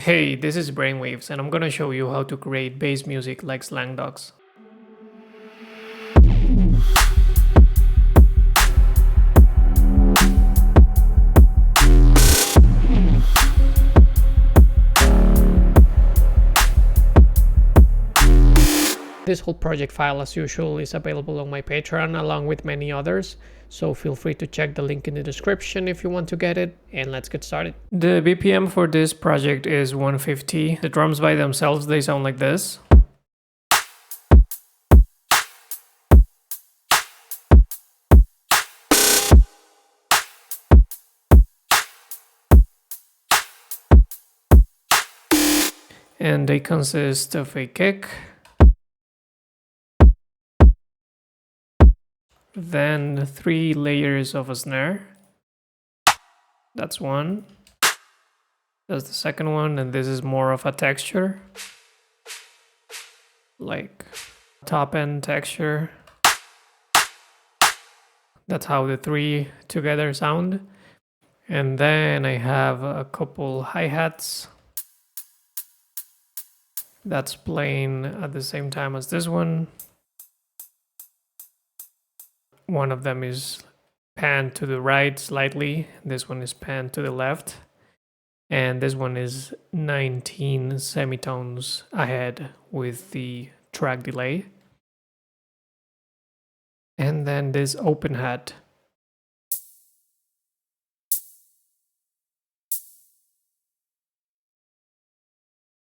Hey, this is BRAINWAVEZ and I'm gonna show you how to create bass music like Slang Dogs. This whole project file, as usual, is available on my Patreon along with many others, so feel free to check the link in the description if you want to get it, and let's get started. The BPM for this project is 150. The drums by themselves, they sound like this. And they consist of a kick, then 3 layers of a snare. That's one. That's the second one, and this is more of a texture, like top end texture. That's how the 3 together sound. And then I have a couple hi-hats that's playing at the same time as this one. One of them is panned to the right slightly, this one is panned to the left, and this one is 19 semitones ahead with the track delay. And then this open hat.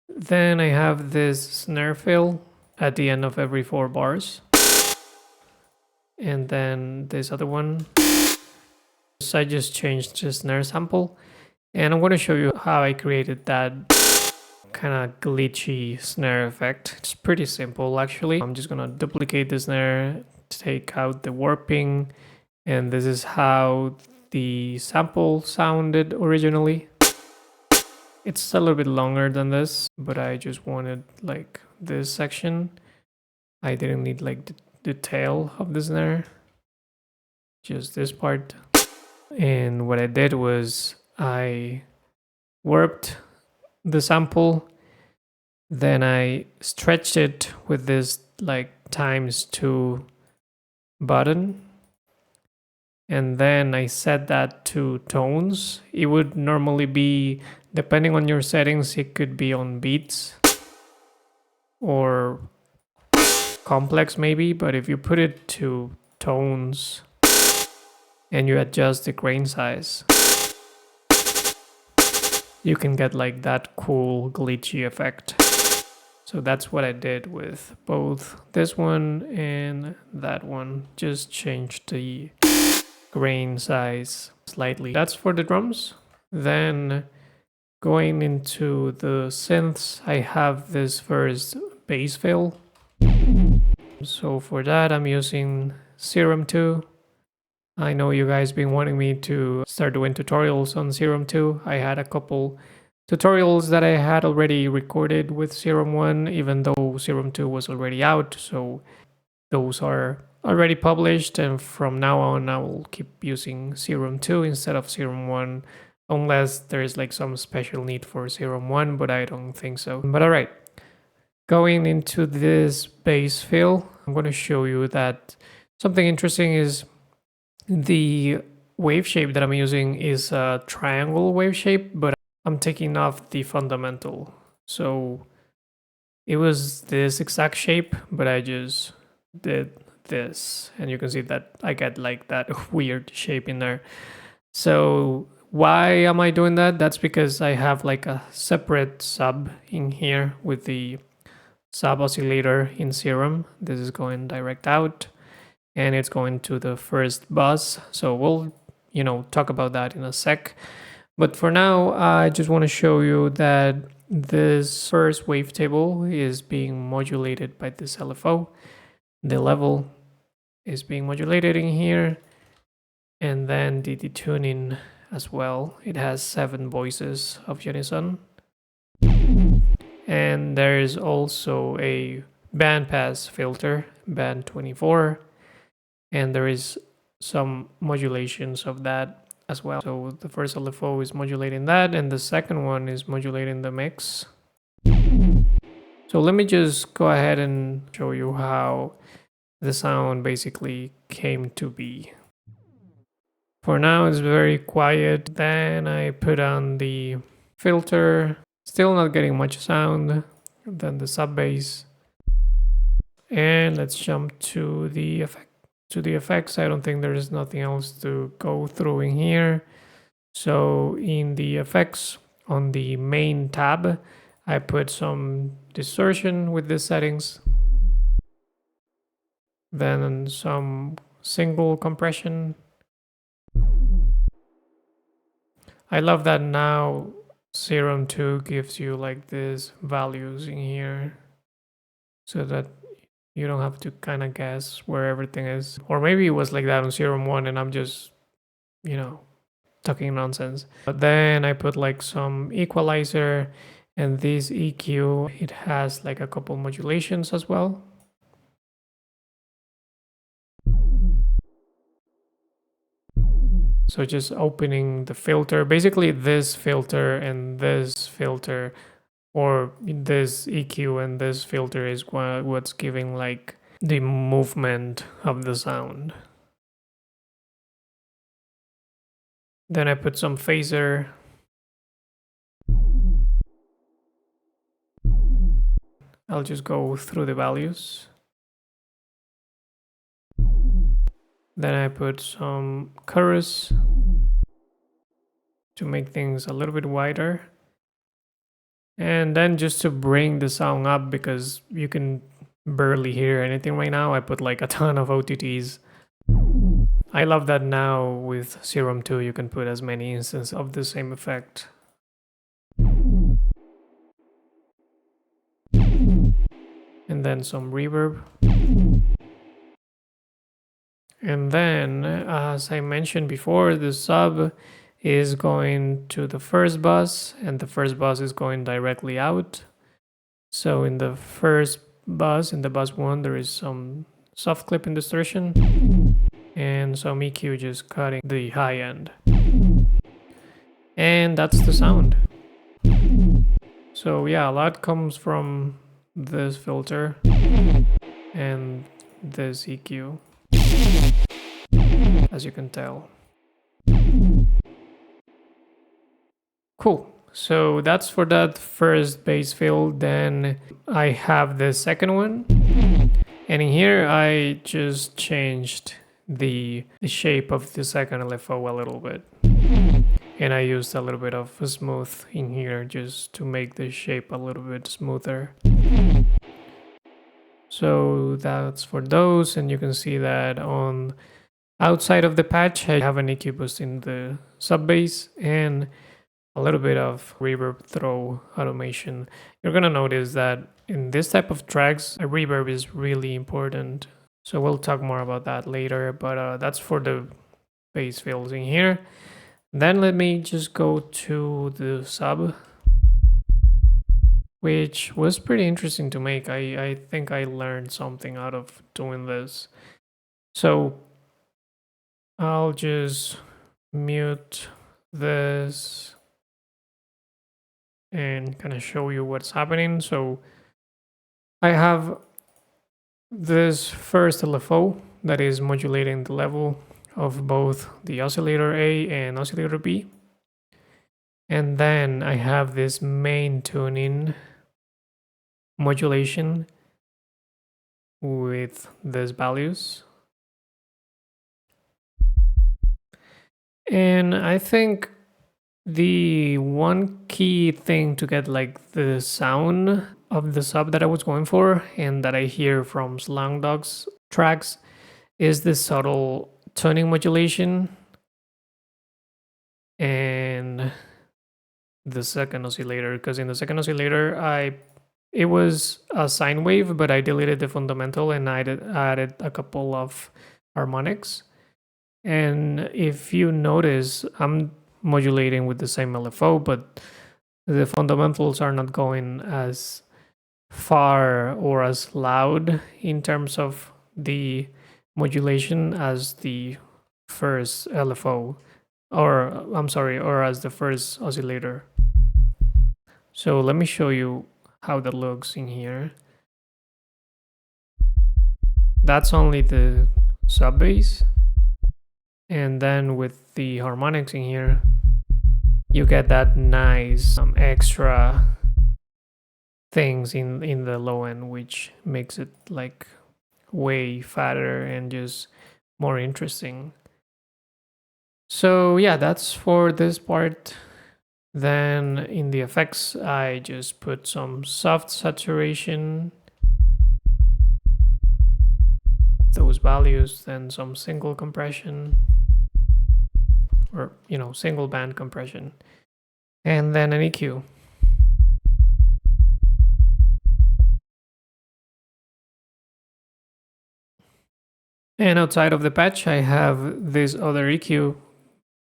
Then I have this snare fill at the end of every 4 bars. And then this other one. So I just changed the snare sample. And I'm going to show you how I created that kind of glitchy snare effect. It's pretty simple actually. I'm just going to duplicate the snare, take out the warping. And this is how the sample sounded originally. It's a little bit longer than this, but I just wanted like this section. I didn't need like the tail of the snare, just this part. And what I did was I warped the sample, then I stretched it with this like ×2 button. And then I set that to tones. It would normally be, depending on your settings, it could be on beats or complex maybe, but if you put it to tones and you adjust the grain size, you can get like that cool glitchy effect. So that's what I did with both this one and that one. Just changed the grain size slightly. That's for the drums. Then going into the synths, I have this first bass fill. So for that, I'm using Serum 2. I know you guys been wanting me to start doing tutorials on Serum 2. I had a couple tutorials that I had already recorded with Serum 1, even though Serum 2 was already out. So those are already published, and from now on I will keep using Serum 2 instead of Serum 1, unless there is like some special need for Serum 1, but I don't think so. But alright, going into this bass fill, I'm going to show you that something interesting is the wave shape that I'm using is a triangle wave shape, but I'm taking off the fundamental. So it was this exact shape, but I just did this, and you can see that I get like that weird shape in there. So why am I doing that? That's because I have like a separate sub in here with the sub oscillator in Serum. This is going direct out and it's going to the first bus. So we'll, talk about that in a sec. But for now, I just want to show you that this first wavetable is being modulated by this LFO. The level is being modulated in here, and then the detuning as well. It has 7 voices of unison. And there is also a bandpass filter, band 24, and there is some modulations of that as well. So the first LFO is modulating that, and the second one is modulating the mix. So let me just go ahead and show you how the sound basically came to be. For now, it's very quiet. Then I put on the filter, still not getting much sound. Then the sub bass. And let's jump to the effect. To the effects, I don't think there's nothing else to go through in here. So in the effects on the main tab, I put some distortion with the settings. Then some single compression. I love that now Serum 2 gives you like these values in here so that you don't have to kind of guess where everything is. Or maybe it was like that on Serum 1 and I'm just, you know, talking nonsense. But then I put like some equalizer, and this EQ, it has like a couple modulations as well. So just opening the filter, basically this filter and this filter, or this EQ and this filter is what's giving like the movement of the sound. Then I put some phaser. I'll just go through the values. Then I put some chorus to make things a little bit wider. And then just to bring the sound up, because you can barely hear anything right now, I put like a ton of OTTs. I love that now with Serum 2 you can put as many instances of the same effect. And then some reverb. And then, as I mentioned before, the sub is going to the first bus, and the first bus is going directly out. So in the first bus, in the bus 1, there is some soft clip and distortion, and some EQ just cutting the high end. And that's the sound. So yeah, a lot comes from this filter and this EQ, as you can tell. Cool. So that's for that first bass fill. Then I have the second one. And in here, I just changed the shape of the second LFO a little bit. And I used a little bit of smooth in here just to make the shape a little bit smoother. So that's for those, and you can see that on outside of the patch, I have an EQ boost in the sub bass and a little bit of reverb throw automation. You're gonna notice that in this type of tracks, a reverb is really important. So we'll talk more about that later, but that's for the bass fills in here. Then let me just go to the sub, which was pretty interesting to make. I think I learned something out of doing this. So I'll just mute this and kind of show you what's happening. So I have this first LFO that is modulating the level of both the oscillator A and oscillator B. And then I have this main tuning modulation with these values. And I think the one key thing to get like the sound of the sub that I was going for and that I hear from Slang Dogs tracks is the subtle tuning modulation and the second oscillator, because in the second oscillator it was a sine wave, but I deleted the fundamental and I added a couple of harmonics. And if you notice, I'm modulating with the same LFO, but the fundamentals are not going as far or as loud in terms of the modulation as the first LFO. or I'm sorry, or as the first oscillator. So let me show you how that looks in here. That's only the sub bass. And then with the harmonics in here, you get that nice extra things in the low end, which makes it like way fatter and just more interesting. So yeah, that's for this part. Then in the effects, I just put some soft saturation, those values, then some single compression, or single band compression, and then an EQ. And outside of the patch, I have this other EQ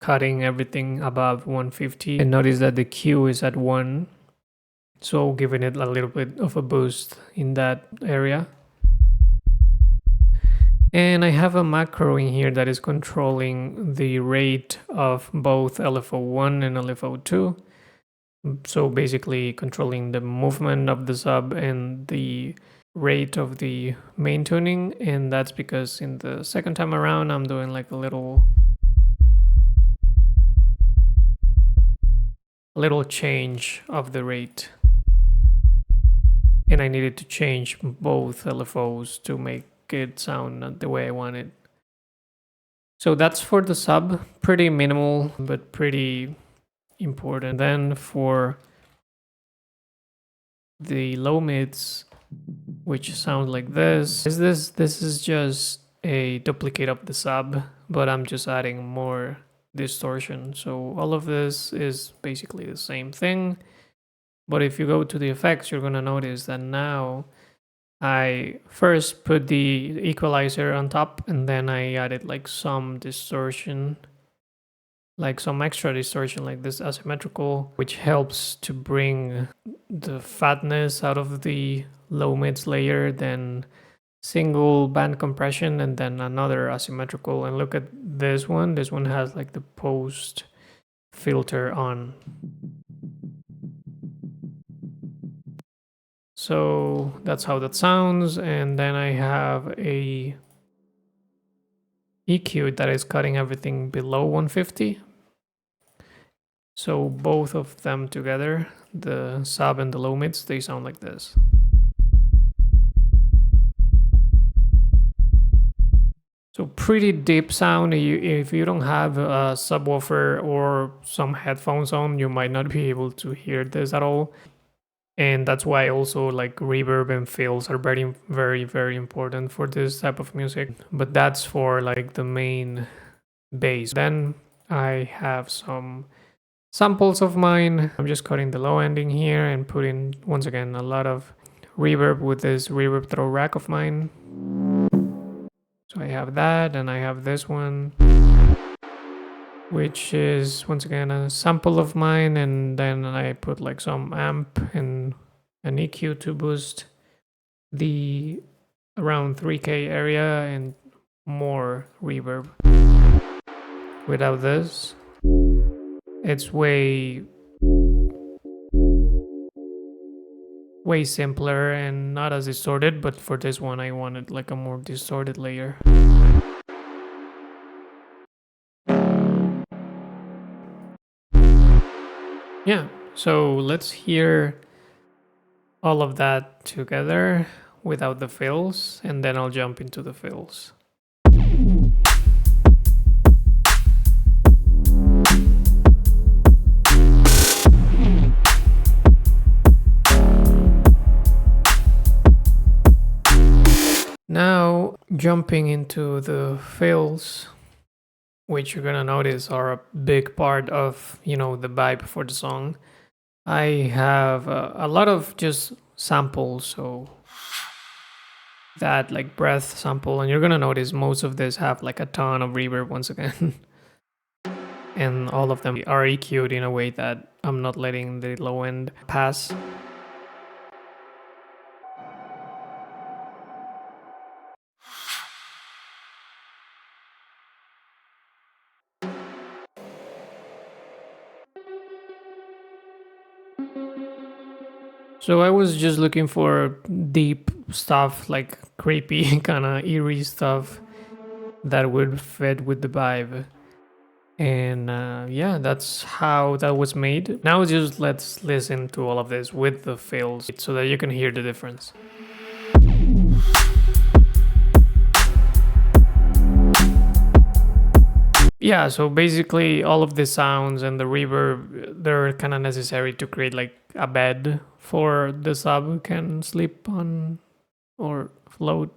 cutting everything above 150. And notice that the Q is at 1, so giving it a little bit of a boost in that area. And I have a macro in here that is controlling the rate of both LFO1 and LFO2. So basically controlling the movement of the sub and the rate of the main tuning. And that's because in the second time around, I'm doing like a little change of the rate. And I needed to change both LFOs to make it sound the way I wanted. So that's for the sub, pretty minimal, but pretty important. Then for the low mids, which sound like this is just a duplicate of the sub, but I'm just adding more distortion. So all of this is basically the same thing. But if you go to the effects, you're gonna notice that now I first put the equalizer on top, and then I added like some distortion, like some extra distortion, like this asymmetrical, which helps to bring the fatness out of the low mids layer, then single band compression, and then another asymmetrical. And look at this one. This one has like the post filter on. So that's how that sounds. And then I have a EQ that is cutting everything below 150. So both of them together, the sub and the low mids, they sound like this. So pretty deep sound. If you don't have a subwoofer or some headphones on, you might not be able to hear this at all. And that's why also like reverb and fills are very, very, very important for this type of music. But that's for like the main bass. Then I have some samples of mine. I'm just cutting the low ending here and putting, once again, a lot of reverb with this reverb throw rack of mine. So I have that, and I have this one, which is once again a sample of mine, and then I put like some amp and an EQ to boost the around 3K area and more reverb. Without this, it's way simpler and not as distorted, but for this one I wanted like a more distorted layer. Yeah, so let's hear all of that together without the fills, and then I'll jump into the fills. Now, jumping into the fills, which you're gonna notice are a big part of, the vibe for the song. I have a lot of just samples, so that like breath sample, and you're gonna notice most of this have like a ton of reverb once again. And all of them are EQ'd in a way that I'm not letting the low end pass. So I was just looking for deep stuff, like creepy, kind of eerie stuff that would fit with the vibe. And yeah, that's how that was made. Now just let's listen to all of this with the fills so that you can hear the difference. Yeah, so basically all of the sounds and the reverb, they're kind of necessary to create like a bed for the sub can sleep on or float.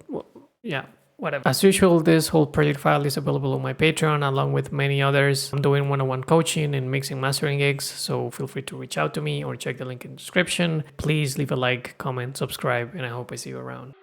Yeah, whatever. As usual, this whole project file is available on my Patreon along with many others. I'm doing one-on-one coaching and mixing mastering gigs, so feel free to reach out to me or check the link in the description. Please leave a like, comment, subscribe, and I hope I see you around.